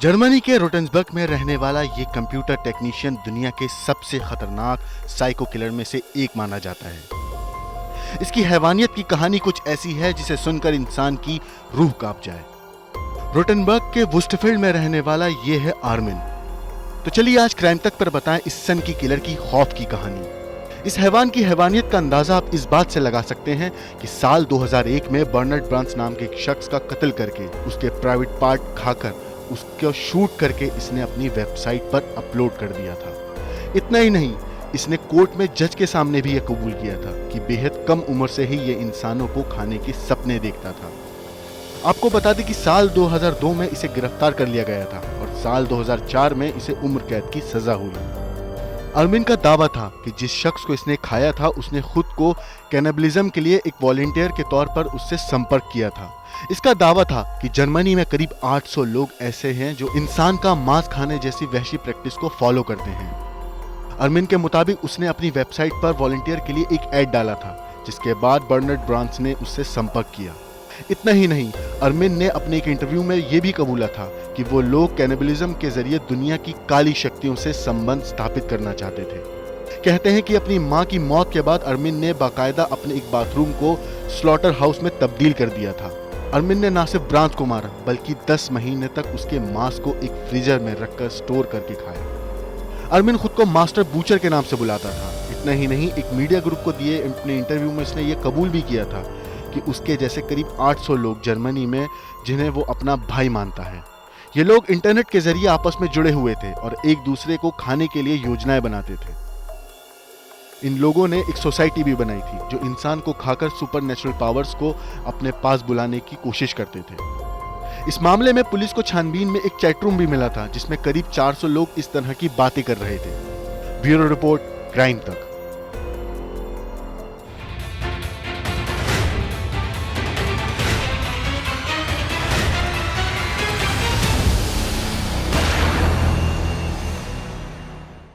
Germany के रोटेन्सबर्ग में रहने वाला ये कंप्यूटर टेक्नीशियन दुनिया के सबसे खतरनाक साइको किलर में से एक माना जाता है। इसकी हैवानियत की कहानी कुछ ऐसी है जिसे सुनकर इंसान की रूह कांप जाए। रोटेनबर्ग के वुस्टफील्ड में रहने वाला ये है आर्मिन। तो चलिए आज क्राइम तक पर बताएं इस सन की किलर की खौफ की कहानी। इस हैवान की हैवानियत का अंदाजा आप इस बात से लगा सकते हैं कि साल 2001 में बर्नार्ड ब्रांस नाम के एक शख्स का कत्ल करके उसके प्राइवेट पार्ट खाकर उसको शूट करके इसने अपनी वेबसाइट पर अपलोड कर दिया था। इतना ही नहीं, इसने कोर्ट में जज के सामने भी यह कबूल किया था कि बेहद कम उम्र से ही ये इंसानों को खाने के सपने देखता था। आपको बता दें कि साल 2002 में इसे गिरफ्तार कर लिया गया था और साल 2004 में इसे उम्र कैद की सजा हुई। आर्मिन का दावा था कि जिस शख्स को इसने खाया था उसने खुद को कैनिबलिज्म के लिए एक वॉलंटियर के तौर पर उससे संपर्क किया था। इसका दावा था कि जर्मनी में करीब 800 लोग ऐसे हैं जो इंसान का मांस खाने जैसी वहशी प्रैक्टिस को फॉलो करते हैं। आर्मिन के मुताबिक उसने अपनी वेबसाइट पर वॉलंटियर के लिए एक ऐड डाला था, जिसके बाद बर्नार्ड ब्रांस ने उससे संपर्क किया। इतना ही नहीं, आर्मिन ने अपने एक इंटरव्यू में यह भी कबूला था कि वो लोग कैनिबलिज्म के जरिए दुनिया की काली शक्तियों से संबंध स्थापित करना चाहते थे। कहते हैं कि अपनी मां की मौत के बाद आर्मिन ने बाकायदा अपने एक बाथरूम को स्लॉटर हाउस में तब्दील कर दिया था। आर्मिन ने ना सिर्फ ब्रांस को मारा बल्कि 10 महीने तक उसके मांस को एक फ्रीजर में रखकर स्टोर करके खाया। आर्मिन खुद को मास्टर बूचर के नाम से बुलाता था। इतना ही नहीं, एक मीडिया ग्रुप को दिए अपने इंटरव्यू में इसने ये कबूल भी किया था कि उसके जैसे करीब 800 लोग जर्मनी में जिन्हें वो अपना भाई मानता है। ये लोग इंटरनेट के जरिए आपस में जुड़े हुए थे और एक दूसरे को खाने के लिए योजनाएं बनाते थे। इन लोगों ने एक सोसाइटी भी बनाई थी जो इंसान को खाकर सुपरनेचुरल पावर्स को अपने पास बुलाने की कोशिश करते थे। इस मामले में पुलिस को छानबीन में एक चैटरूम भी मिला था जिसमें करीब 400 लोग इस तरह की बातें कर रहे थे। ब्यूरो रिपोर्ट, क्राइम तक।